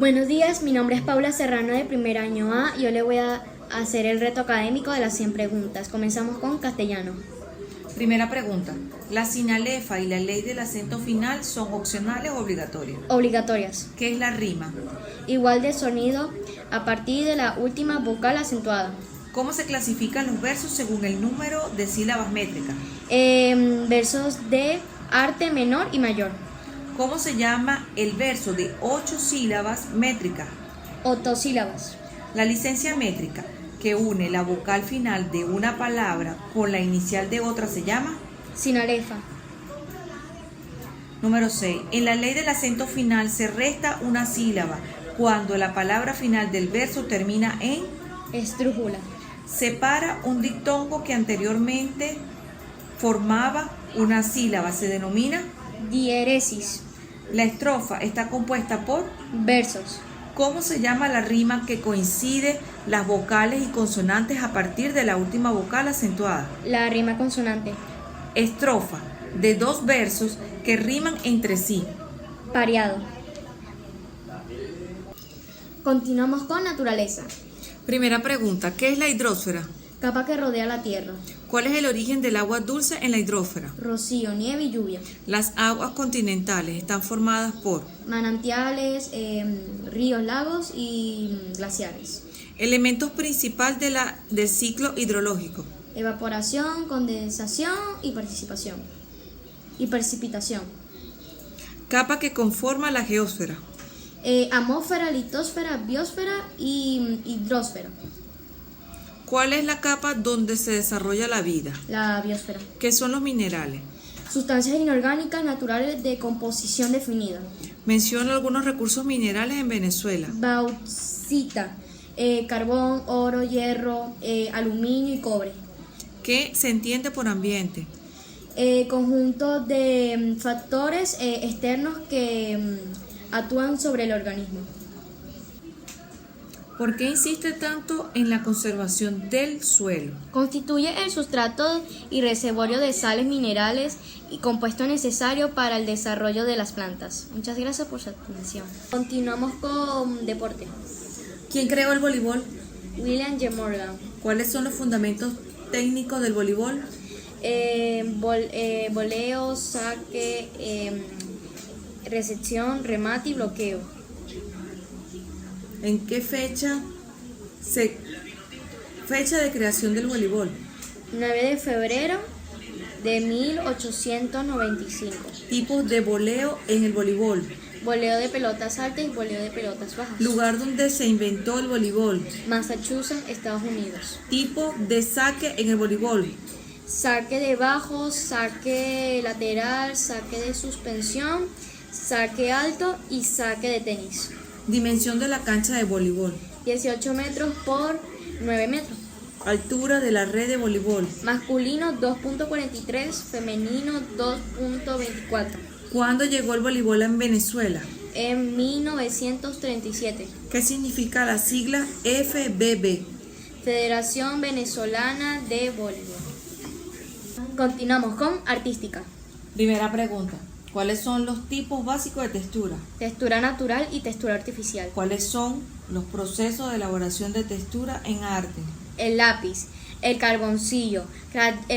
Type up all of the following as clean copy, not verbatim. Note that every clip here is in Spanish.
Buenos días, mi nombre es Paula Serrano de primer año A y yo le voy a hacer el reto académico de las 100 preguntas. Comenzamos con castellano. Primera pregunta. ¿La sinalefa y la ley del acento final son opcionales o obligatorias? Obligatorias. ¿Qué es la rima? Igual de sonido a partir de la última vocal acentuada. ¿Cómo se clasifican los versos según el número de sílabas métricas? Versos de arte menor y mayor. ¿Cómo se llama el verso de 8 sílabas métricas? Octosílabas. La licencia métrica que une la vocal final de una palabra con la inicial de otra se llama Sinalefa. Número 6. En la ley del acento final se resta una sílaba cuando la palabra final del verso termina en Esdrújula. Separa un dictongo que anteriormente formaba una sílaba, se denomina Diéresis. La estrofa está compuesta por Versos. ¿Cómo se llama la rima que coincide las vocales y consonantes a partir de la última vocal acentuada? La rima consonante. Estrofa de 2 versos que riman entre sí. Pareado. Continuamos con naturaleza. Primera pregunta, ¿qué es la hidrosfera? Capa que rodea la tierra. ¿Cuál es el origen del agua dulce en la hidrosfera? Rocío, nieve y lluvia. Las aguas continentales están formadas por Manantiales, ríos, lagos y glaciares. elementos principales del ciclo hidrológico. Evaporación, condensación y precipitación. Capa que conforma la geósfera. Atmósfera, litosfera, biosfera y hidrosfera. ¿Cuál es la capa donde se desarrolla la vida? La biosfera. ¿Qué son los minerales? Sustancias inorgánicas naturales de composición definida. Menciona algunos recursos minerales en Venezuela. Bauxita, carbón, oro, hierro, aluminio y cobre. ¿Qué se entiende por ambiente? Conjunto de factores externos que actúan sobre el organismo. ¿Por qué insiste tanto en la conservación del suelo? Constituye el sustrato y reservorio de sales minerales y compuestos necesarios para el desarrollo de las plantas. Muchas gracias por su atención. Continuamos con deporte. ¿Quién creó el voleibol? William J. Morgan. ¿Cuáles son los fundamentos técnicos del voleibol? Voleo, saque, recepción, remate y bloqueo. ¿En qué fecha de creación del voleibol? 9 de febrero de 1895. Tipos de voleo en el voleibol. Voleo de pelotas altas y voleo de pelotas bajas. Lugar donde se inventó el voleibol. Massachusetts, Estados Unidos. Tipo de saque en el voleibol. Saque de bajo, saque lateral, saque de suspensión, saque alto y saque de tenis. Dimensión de la cancha de voleibol. 18 metros por 9 metros. Altura de la red de voleibol. Masculino 2.43, femenino 2.24. ¿Cuándo llegó el voleibol en Venezuela? En 1937. ¿Qué significa la sigla FBB? Federación Venezolana de Voleibol. Continuamos con artística. Primera pregunta. ¿Cuáles son los tipos básicos de textura? Textura natural y textura artificial. ¿Cuáles son los procesos de elaboración de textura en arte? El lápiz, el carboncillo,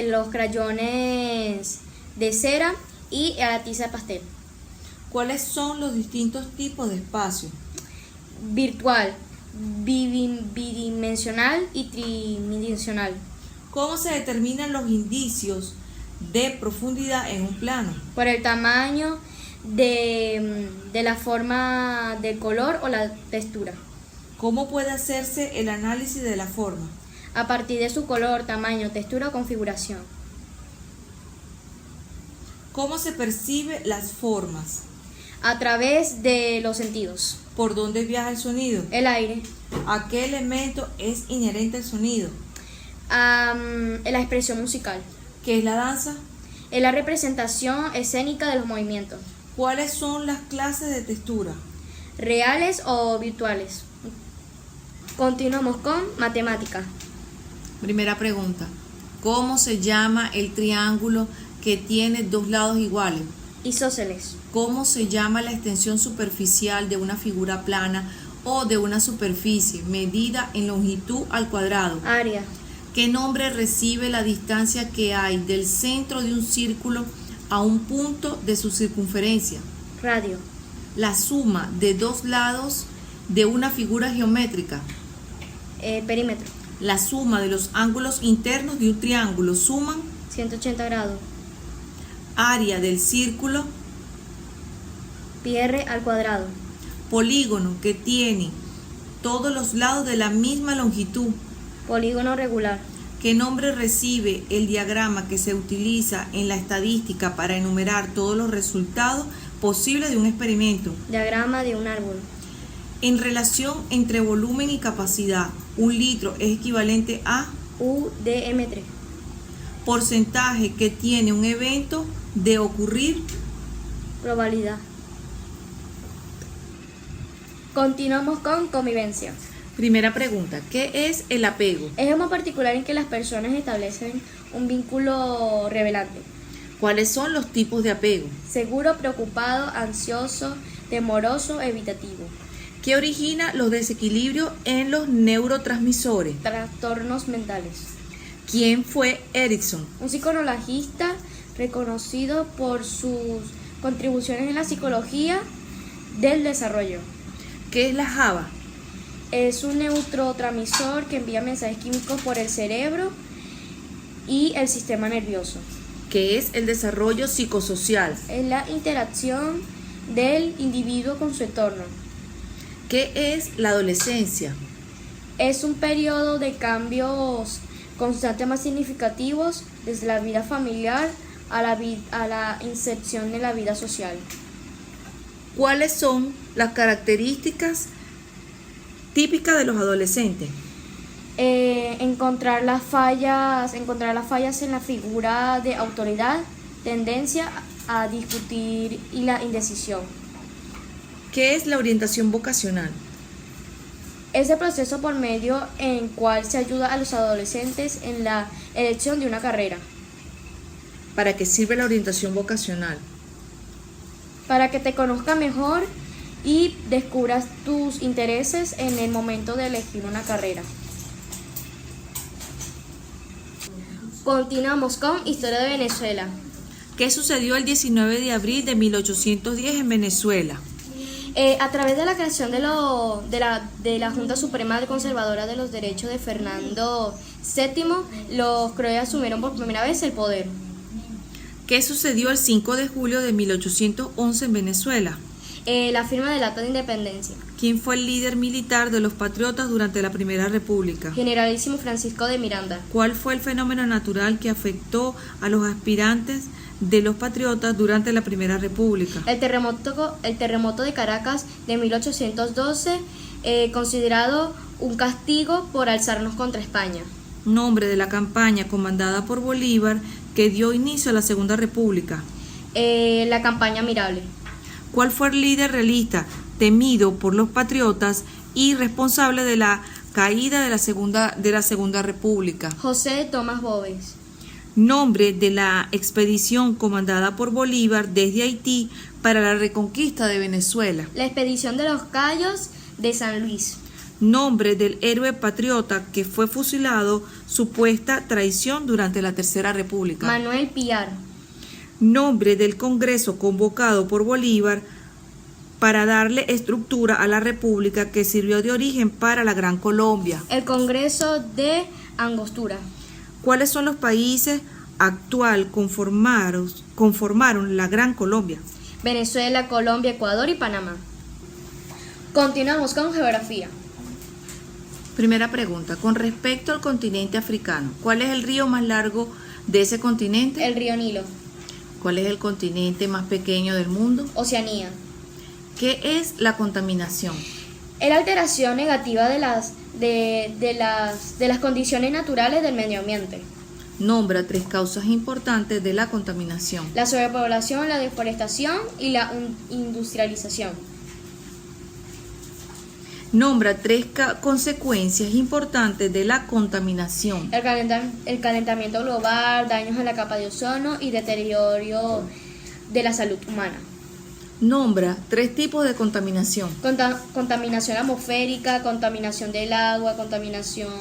los crayones de cera y la tiza de pastel. ¿Cuáles son los distintos tipos de espacio? Virtual, bidimensional y tridimensional. ¿Cómo se determinan los indicios de profundidad en un plano? Por el tamaño de la forma del color o la textura. ¿Cómo puede hacerse el análisis de la forma? A partir de su color, tamaño, textura o configuración. ¿Cómo se percibe las formas? A través de los sentidos. ¿Por dónde viaja el sonido? El aire. ¿A qué elemento es inherente el sonido? La expresión musical. ¿Qué es la danza? Es la representación escénica de los movimientos. ¿Cuáles son las clases de textura? Reales o virtuales. Continuamos con matemática. Primera pregunta. ¿Cómo se llama el triángulo que tiene 2 lados iguales? Isósceles. ¿Cómo se llama la extensión superficial de una figura plana o de una superficie medida en longitud al cuadrado? Área. ¿Qué nombre recibe la distancia que hay del centro de un círculo a un punto de su circunferencia? Radio. La suma de dos lados de una figura geométrica. Perímetro. La suma de los ángulos internos de un triángulo suman 180 grados. área del círculo. Pi r al cuadrado. Polígono que tiene todos los lados de la misma longitud. Polígono regular. ¿Qué nombre recibe el diagrama que se utiliza en la estadística para enumerar todos los resultados posibles de un experimento? Diagrama de un árbol. En relación entre volumen y capacidad, un litro es equivalente a UDM3. porcentaje que tiene un evento de ocurrir. Probabilidad. Continuamos con convivencia. Primera pregunta, ¿qué es el apego? Es un modo particular en que las personas establecen un vínculo revelante. ¿Cuáles son los tipos de apego? Seguro, preocupado, ansioso, temoroso, evitativo. ¿Qué origina los desequilibrios en los neurotransmisores? Trastornos mentales. ¿Quién fue Erickson? Un psicoanalista reconocido por sus contribuciones en la psicología del desarrollo. ¿Qué es la GABA? Es un neurotransmisor que envía mensajes químicos por el cerebro y el sistema nervioso. ¿Qué es el desarrollo psicosocial? Es la interacción del individuo con su entorno. ¿Qué es la adolescencia? Es un periodo de cambios constantes más significativos desde la vida familiar a la inserción en la vida social. ¿Cuáles son las características típicas de los adolescentes? Encontrar las fallas en la figura de autoridad, tendencia a discutir y la indecisión. ¿Qué es la orientación vocacional? Es el proceso por medio en cual se ayuda a los adolescentes en la elección de una carrera. ¿Para qué sirve la orientación vocacional? Para que te conozca mejor y descubras tus intereses en el momento de elegir una carrera. Continuamos con Historia de Venezuela. ¿Qué sucedió el 19 de abril de 1810 en Venezuela? A través de la creación de la Junta Suprema Conservadora de los Derechos de Fernando VII, los croetas asumieron por primera vez el poder. ¿Qué sucedió el 5 de julio de 1811 en Venezuela? La firma del Acta de Independencia. ¿Quién fue el líder militar de los patriotas durante la Primera República? Generalísimo Francisco de Miranda. ¿Cuál fue el fenómeno natural que afectó a los aspirantes de los patriotas durante la Primera República? El terremoto de Caracas de 1812, considerado un castigo por alzarnos contra España. Nombre de la campaña comandada por Bolívar que dio inicio a la Segunda República. La campaña Mirable. ¿Cuál fue el líder realista temido por los patriotas y responsable de la caída de la Segunda República? José de Tomás Boves. Nombre de la expedición comandada por Bolívar desde Haití para la reconquista de Venezuela. La expedición de los Cayos de San Luis. Nombre del héroe patriota que fue fusilado supuesta traición durante la Tercera República. Manuel Piar. Nombre del Congreso convocado por Bolívar para darle estructura a la República que sirvió de origen para la Gran Colombia. El Congreso de Angostura. ¿Cuáles son los países actual conformaron la Gran Colombia? Venezuela, Colombia, Ecuador y Panamá. Continuamos con geografía. Primera pregunta, con respecto al continente africano, ¿cuál es el río más largo de ese continente? El río Nilo. ¿Cuál es el continente más pequeño del mundo? Oceanía. ¿Qué es la contaminación? Es la alteración negativa de las condiciones naturales del medio ambiente. Nombra 3 causas importantes de la contaminación. La sobrepoblación, la deforestación y la industrialización. Nombra 3 consecuencias importantes de la contaminación. El calentamiento global, daños a la capa de ozono y deterioro de la salud humana. Nombra 3 tipos de contaminación. Contaminación atmosférica, contaminación del agua, contaminación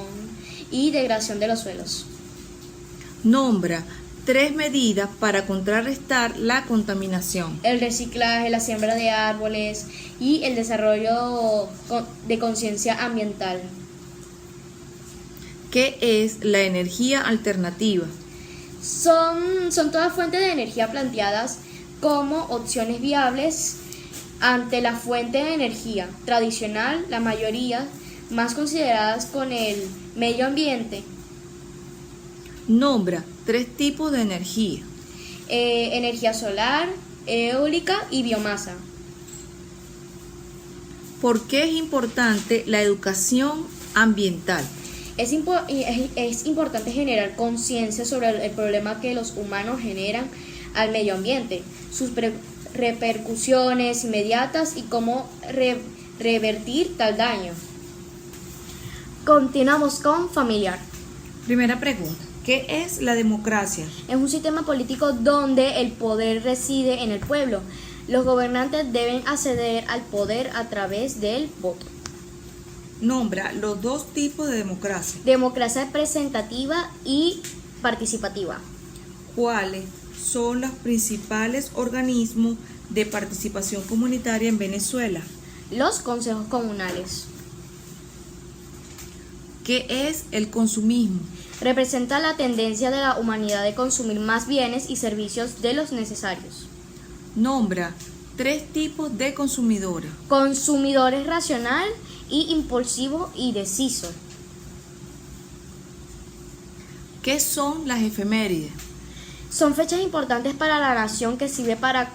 y degradación de los suelos. Nombra 3 medidas para contrarrestar la contaminación. El reciclaje, la siembra de árboles y el desarrollo de conciencia ambiental. ¿Qué es la energía alternativa? Son todas fuentes de energía planteadas como opciones viables ante la fuente de energía tradicional, la mayoría más consideradas con el medio ambiente. Nombra 3 tipos de energía. Energía solar, eólica y biomasa. ¿Por qué es importante la educación ambiental? Es importante generar conciencia sobre el problema que los humanos generan al medio ambiente, sus repercusiones inmediatas y cómo revertir tal daño. Continuamos con familiar. Primera pregunta. ¿Qué es la democracia? Es un sistema político donde el poder reside en el pueblo. Los gobernantes deben acceder al poder a través del voto. Nombra los 2 tipos de democracia. Democracia representativa y participativa. ¿Cuáles son los principales organismos de participación comunitaria en Venezuela? Los consejos comunales. ¿Qué es el consumismo? Representa la tendencia de la humanidad de consumir más bienes y servicios de los necesarios. Nombra 3 tipos de consumidores. Consumidores racional y impulsivo y deciso. ¿Qué son las efemérides? Son fechas importantes para la nación que sirve para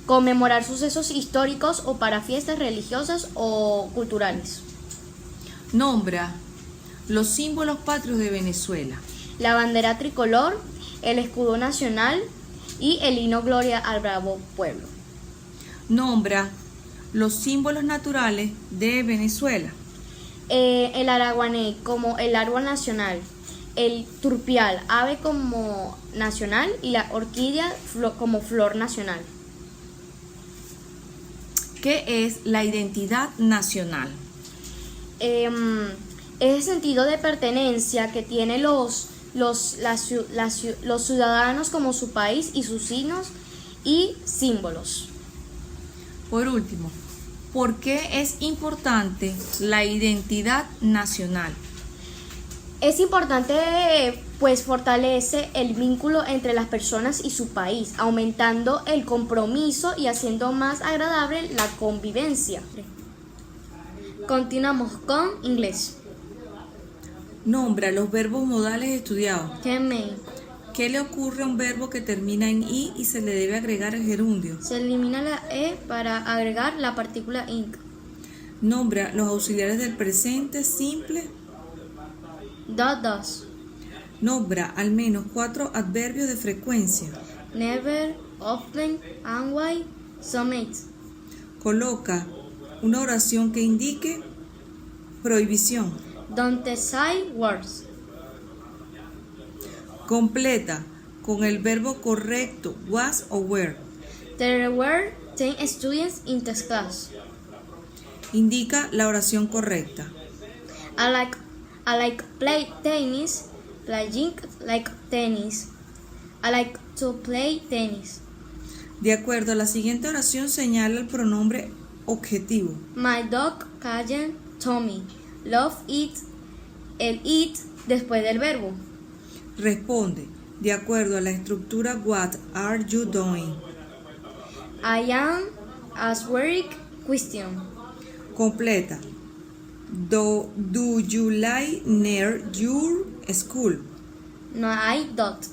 conmemorar sucesos históricos o para fiestas religiosas o culturales. Nombra los símbolos patrios de Venezuela. La bandera tricolor, el escudo nacional y el himno Gloria al Bravo Pueblo. Nombra los símbolos naturales de Venezuela. El araguané como el árbol nacional, el turpial, ave como nacional y la orquídea como flor nacional. ¿Qué es la identidad nacional? Es el sentido de pertenencia que tienen los ciudadanos como su país y sus signos y símbolos. Por último, ¿por qué es importante la identidad nacional? Es importante, pues fortalece el vínculo entre las personas y su país, aumentando el compromiso y haciendo más agradable la convivencia. Continuamos con inglés. Nombra los verbos modales estudiados. Que ¿Qué le ocurre a un verbo que termina en i y se le debe agregar el gerundio? se elimina la e para agregar la partícula ing. Nombra los auxiliares del presente simple. Does. Nombra al menos 4 adverbios de frecuencia. Never, often, always, sometimes. Coloca una oración que indique prohibición. Don't say words. Completa con el verbo correcto was o were. There were 10 students in this class. Indica la oración correcta. I like play tennis. Playing like tennis. I like to play tennis. De acuerdo a la siguiente oración, señala el pronombre objetivo. My dog Cayenne Tommy love it. El it después del verbo. Responde de acuerdo a la estructura What are you doing? I am answering question. Completa. Do you like near your school? No, I don't.